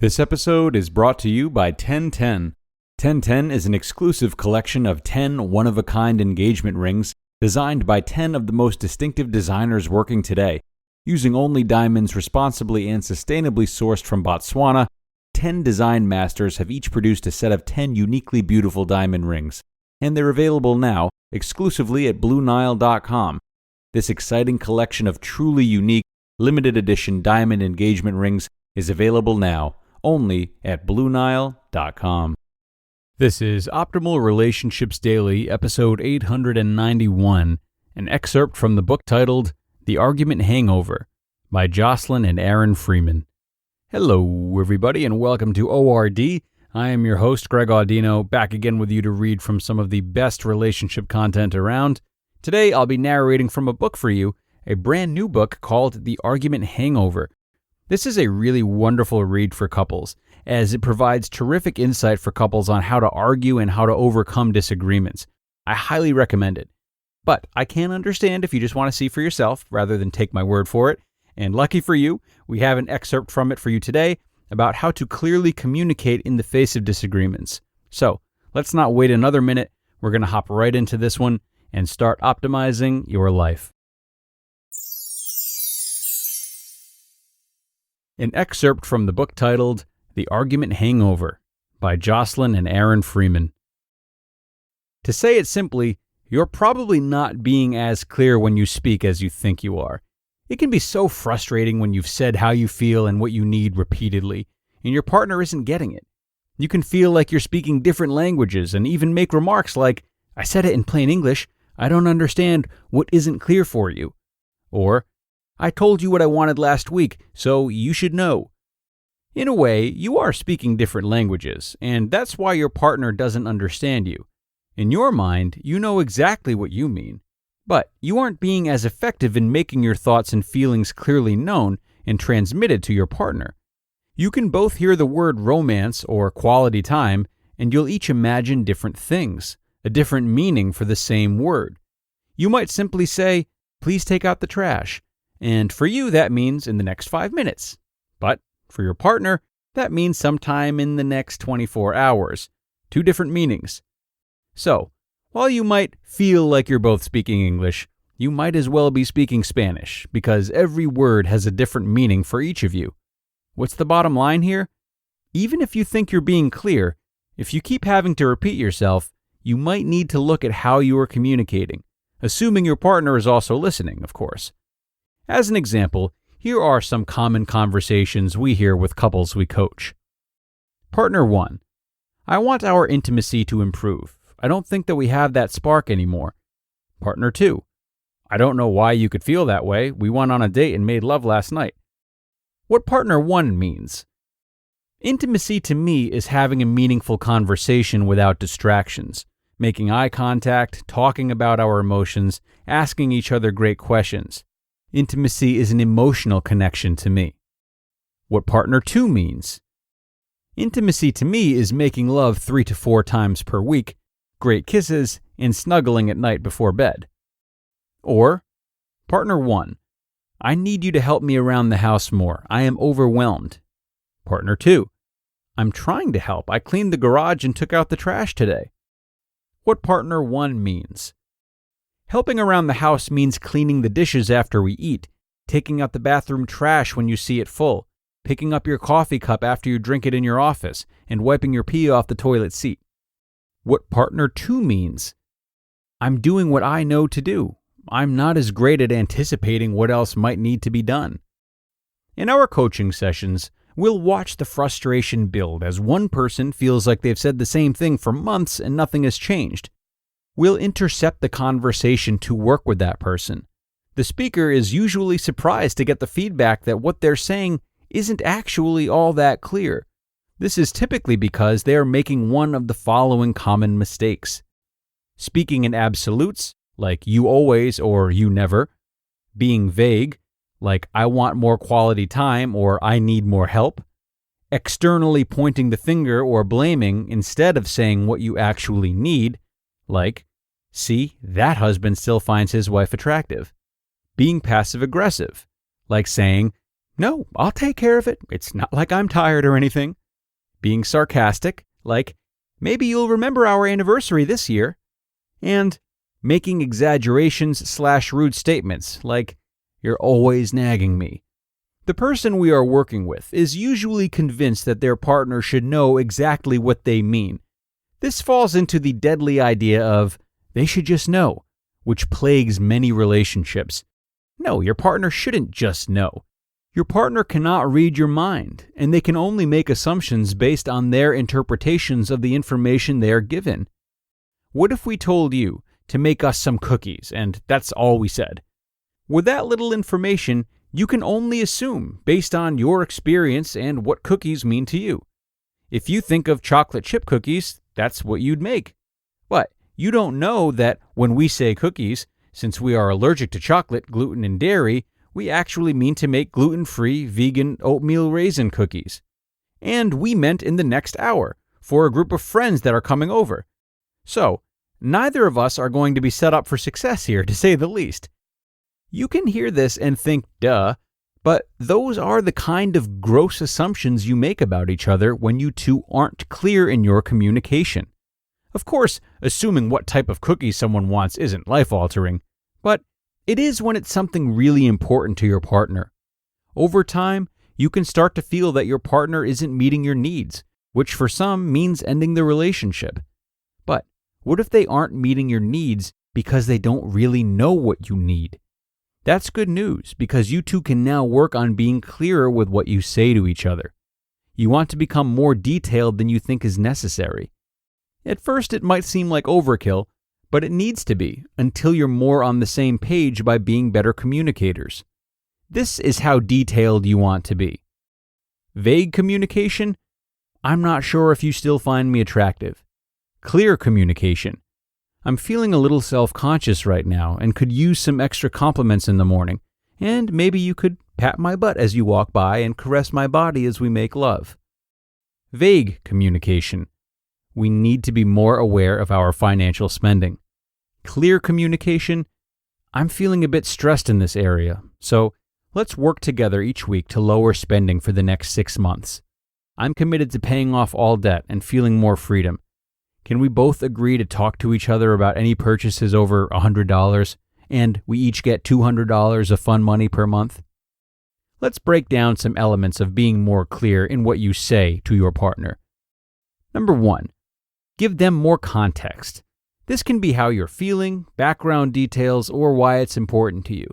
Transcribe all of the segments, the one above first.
This episode is brought to you by 1010. 1010 is an exclusive collection of 10 one-of-a-kind engagement rings designed by 10 of the most distinctive designers working today. Using only diamonds responsibly and sustainably sourced from Botswana, 10 design masters have each produced a set of 10 uniquely beautiful diamond rings, and they're available now exclusively at BlueNile.com. This exciting collection of truly unique, limited edition diamond engagement rings is available now only at BlueNile.com. This is Optimal Relationships Daily, episode 891, an excerpt from the book titled The Argument Hangover by Jocelyn and Aaron Freeman. Hello, everybody, and welcome to ORD. I am your host, Greg Audino, back again with you to read from some of the best relationship content around. Today, I'll be narrating from a book for you, a brand new book called The Argument Hangover. This is a really wonderful read for couples, as it provides terrific insight for couples on how to argue and how to overcome disagreements. I highly recommend it. But I can understand if you just want to see for yourself rather than take my word for it. And lucky for you, we have an excerpt from it for you today about how to clearly communicate in the face of disagreements. So let's not wait another minute. We're going to hop right into this one and start optimizing your life. An excerpt from the book titled The Argument Hangover by Jocelyn and Aaron Freeman. To say it simply, you're probably not being as clear when you speak as you think you are. It can be so frustrating when you've said how you feel and what you need repeatedly, and your partner isn't getting it. You can feel like you're speaking different languages and even make remarks like, "I said it in plain English, I don't understand what isn't clear for you." Or, "I told you what I wanted last week, so you should know." In a way, you are speaking different languages, and that's why your partner doesn't understand you. In your mind, you know exactly what you mean, but you aren't being as effective in making your thoughts and feelings clearly known and transmitted to your partner. You can both hear the word romance or quality time, and you'll each imagine different things, a different meaning for the same word. You might simply say, "Please take out the trash." And for you, that means in the next 5 minutes. But for your partner, that means sometime in the next 24 hours. Two different meanings. So, while you might feel like you're both speaking English, you might as well be speaking Spanish, because every word has a different meaning for each of you. What's the bottom line here? Even if you think you're being clear, if you keep having to repeat yourself, you might need to look at how you are communicating, assuming your partner is also listening, of course. As an example, here are some common conversations we hear with couples we coach. Partner 1. I want our intimacy to improve. I don't think that we have that spark anymore. Partner 2. I don't know why you could feel that way. We went on a date and made love last night. What partner 1 means. Intimacy to me is having a meaningful conversation without distractions, making eye contact, talking about our emotions, asking each other great questions. Intimacy is an emotional connection to me. What partner 2 means. Intimacy to me is making love 3 to 4 times per week, great kisses, and snuggling at night before bed. Or, partner 1. I need you to help me around the house more. I am overwhelmed. Partner 2. I'm trying to help. I cleaned the garage and took out the trash today. What partner 1 means. Helping around the house means cleaning the dishes after we eat, taking out the bathroom trash when you see it full, picking up your coffee cup after you drink it in your office, and wiping your pee off the toilet seat. What partner 2 means. I'm doing what I know to do. I'm not as great at anticipating what else might need to be done. In our coaching sessions, we'll watch the frustration build as one person feels like they've said the same thing for months and nothing has changed. We'll intercept the conversation to work with that person. The speaker is usually surprised to get the feedback that what they're saying isn't actually all that clear. This is typically because they are making one of the following common mistakes. Speaking in absolutes, like you always or you never. Being vague, like I want more quality time or I need more help. Externally pointing the finger or blaming instead of saying what you actually need, like, see, that husband still finds his wife attractive. Being passive-aggressive, like saying, No, I'll take care of it. It's not like I'm tired or anything. Being sarcastic, like, maybe you'll remember our anniversary this year. And making exaggerations/rude statements, like, you're always nagging me. The person we are working with is usually convinced that their partner should know exactly what they mean. This falls into the deadly idea of, they should just know, which plagues many relationships. No, your partner shouldn't just know. Your partner cannot read your mind, and they can only make assumptions based on their interpretations of the information they are given. What if we told you to make us some cookies, and that's all we said? With that little information, you can only assume based on your experience and what cookies mean to you. If you think of chocolate chip cookies, that's what you'd make. But you don't know that when we say cookies, since we are allergic to chocolate, gluten, and dairy, we actually mean to make gluten-free, vegan oatmeal raisin cookies. And we meant in the next hour, for a group of friends that are coming over. So, neither of us are going to be set up for success here, to say the least. You can hear this and think, duh, but those are the kind of gross assumptions you make about each other when you two aren't clear in your communication. Of course, assuming what type of cookie someone wants isn't life-altering, but it is when it's something really important to your partner. Over time, you can start to feel that your partner isn't meeting your needs, which for some means ending the relationship. But what if they aren't meeting your needs because they don't really know what you need? That's good news, because you two can now work on being clearer with what you say to each other. You want to become more detailed than you think is necessary. At first, it might seem like overkill, but it needs to be until you're more on the same page by being better communicators. This is how detailed you want to be. Vague communication? I'm not sure if you still find me attractive. Clear communication. I'm feeling a little self-conscious right now and could use some extra compliments in the morning, and maybe you could pat my butt as you walk by and caress my body as we make love. Vague communication. We need to be more aware of our financial spending. Clear communication. I'm feeling a bit stressed in this area, so let's work together each week to lower spending for the next 6 months. I'm committed to paying off all debt and feeling more freedom. Can we both agree to talk to each other about any purchases over $100, and we each get $200 of fun money per month? Let's break down some elements of being more clear in what you say to your partner. Number 1, give them more context. This can be how you're feeling, background details, or why it's important to you.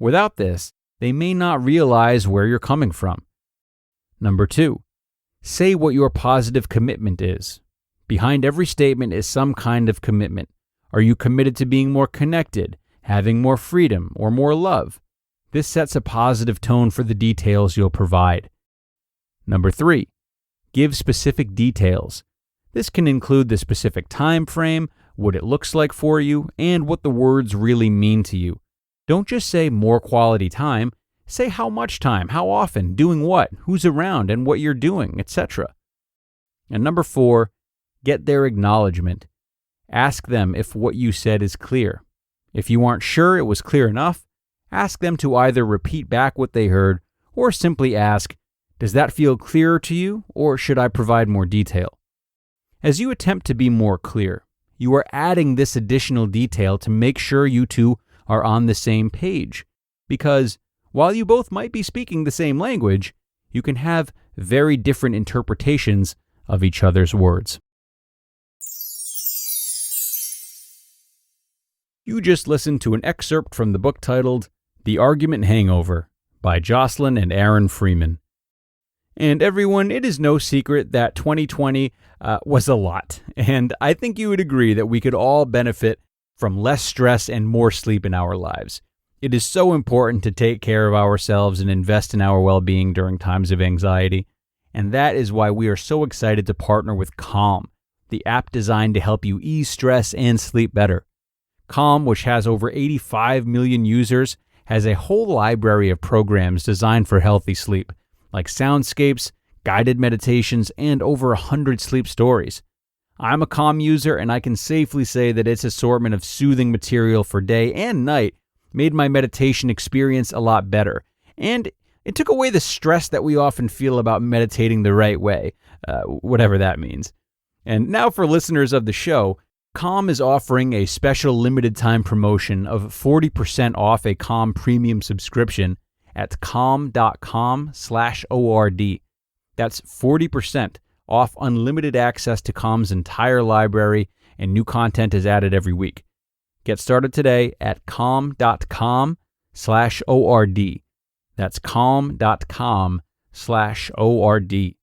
Without this, they may not realize where you're coming from. Number 2, say what your positive commitment is. Behind every statement is some kind of commitment. Are you committed to being more connected, having more freedom, or more love? This sets a positive tone for the details you'll provide. Number 3, give specific details. This can include the specific time frame, what it looks like for you, and what the words really mean to you. Don't just say more quality time. Say how much time, how often, doing what, who's around, and what you're doing, etc. And number 4, get their acknowledgement. Ask them if what you said is clear. If you aren't sure it was clear enough, ask them to either repeat back what they heard or simply ask, does that feel clearer to you, or should I provide more detail? As you attempt to be more clear, you are adding this additional detail to make sure you two are on the same page. Because while you both might be speaking the same language, you can have very different interpretations of each other's words. You just listened to an excerpt from the book titled The Argument Hangover by Jocelyn and Aaron Freeman. And everyone, it is no secret that 2020 was a lot, and I think you would agree that we could all benefit from less stress and more sleep in our lives. It is so important to take care of ourselves and invest in our well-being during times of anxiety, and that is why we are so excited to partner with Calm, the app designed to help you ease stress and sleep better. Calm, which has over 85 million users, has a whole library of programs designed for healthy sleep, like soundscapes, guided meditations, and over 100 sleep stories. I'm a Calm user, and I can safely say that its assortment of soothing material for day and night made my meditation experience a lot better. And It took away the stress that we often feel about meditating the right way, whatever that means. And now for listeners of the show, Calm is offering a special limited time promotion of 40% off a Calm premium subscription at calm.com/ORD. That's 40% off unlimited access to Calm's entire library, and new content is added every week. Get started today at calm.com/ORD. That's calm.com/ORD.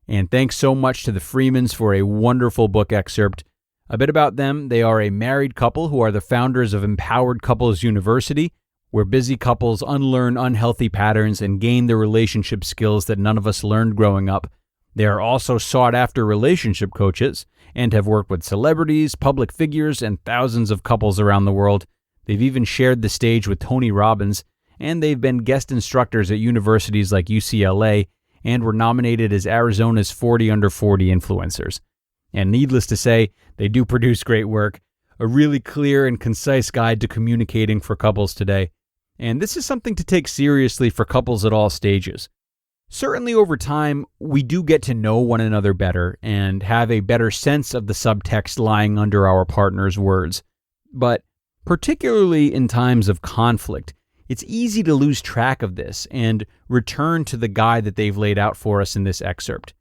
And thanks so much to the Freemans for a wonderful book excerpt. A bit about them: they are a married couple who are the founders of Empowered Couples University, where busy couples unlearn unhealthy patterns and gain the relationship skills that none of us learned growing up. They are also sought-after relationship coaches and have worked with celebrities, public figures, and thousands of couples around the world. They've even shared the stage with Tony Robbins, and they've been guest instructors at universities like UCLA and were nominated as Arizona's 40 Under 40 influencers. And needless to say, they do produce great work, a really clear and concise guide to communicating for couples today. And this is something to take seriously for couples at all stages. Certainly over time, we do get to know one another better and have a better sense of the subtext lying under our partner's words. But particularly in times of conflict, it's easy to lose track of this and return to the guide that they've laid out for us in this excerpt.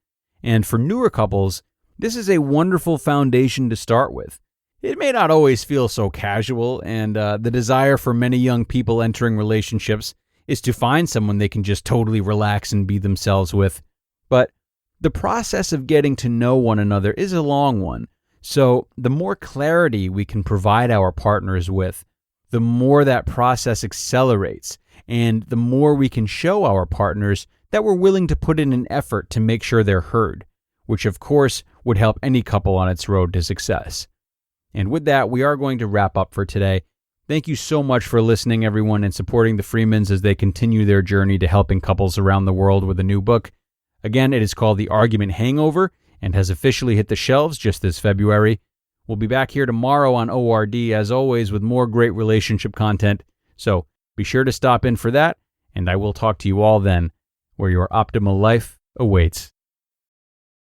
And for newer couples, this is a wonderful foundation to start with. It may not always feel so casual, and the desire for many young people entering relationships is to find someone they can just totally relax and be themselves with. But the process of getting to know one another is a long one, so the more clarity we can provide our partners with, the more that process accelerates, and the more we can show our partners that we're willing to put in an effort to make sure they're heard, which of course would help any couple on its road to success. And with that, we are going to wrap up for today. Thank you so much for listening, everyone, and supporting the Freemans as they continue their journey to helping couples around the world with a new book. Again, it is called The Argument Hangover and has officially hit the shelves just this February. We'll be back here tomorrow on ORD, as always, with more great relationship content. So be sure to stop in for that, and I will talk to you all then, where your optimal life awaits.